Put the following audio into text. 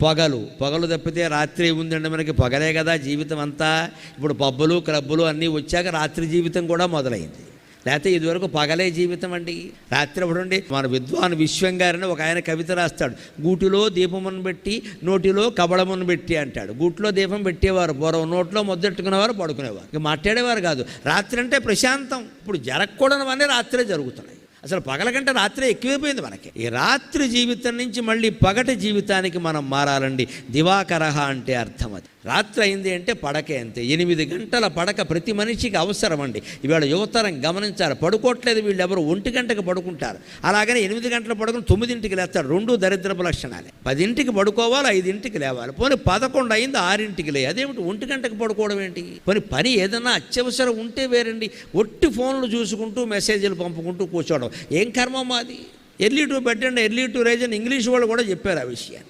పొగలు తప్పితే రాత్రి ఉందండి మనకి, పొగలే కదా జీవితం అంతా. ఇప్పుడు పబ్బులు క్లబ్బులు అన్నీ వచ్చాక రాత్రి జీవితం కూడా మొదలైంది. లేకపోతే ఇదివరకు పగలే జీవితం అండి. రాత్రి అప్పుడుండి మన విద్వాన్ విశ్వం గారిని ఒక ఆయన కవిత రాస్తాడు, గూటిలో దీపమును పెట్టి నోటిలో కబళమును పెట్టి అంటాడు. గూటిలో దీపం పెట్టేవారు పూర్వం, నోట్లో ముద్దెట్టుకునేవారు, పడుకునేవారు, ఇక మాట్లాడేవారు కాదు. రాత్రి అంటే ప్రశాంతం. ఇప్పుడు జరగకూడనివన్నీ రాత్రే జరుగుతున్నాయి. అసలు పగల కంటే రాత్రే ఎక్కువైపోయింది మనకి. ఈ రాత్రి జీవితం నుంచి మళ్ళీ పగటి జీవితానికి మనం మారాలండి. దివాకరహ అంటే అర్థం అది. రాత్రి అయింది అంటే పడకే అంతే. 8 గంటల పడక ప్రతి మనిషికి అవసరం అండి. ఇవాళ యువతరం గమనించాలి, పడుకోవట్లేదు వీళ్ళు ఎవరు, 1 గంటకు పడుకుంటారు. అలాగనే 8 గంటల పడుకుని 9ంటికి లేస్తాడు. 2 దరిద్రపు లక్షణాలే. 10ంటికి పడుకోవాలి, 5ంటికి లేవాలి. పోనీ 11 అయింది 6ంటికి లే, అదేమిటి 1 గంటకు పడుకోవడం ఏంటి? పోనీ పని ఏదన్నా అత్యవసరం ఉంటే వేరండి. ఒట్టి ఫోన్లు చూసుకుంటూ మెసేజ్లు పంపుకుంటూ కూర్చోవడం ఏం కర్మ మాది? Early to bed and early to rise అని ఇంగ్లీష్ వాళ్ళు కూడా చెప్పారు ఆ విషయాన్ని.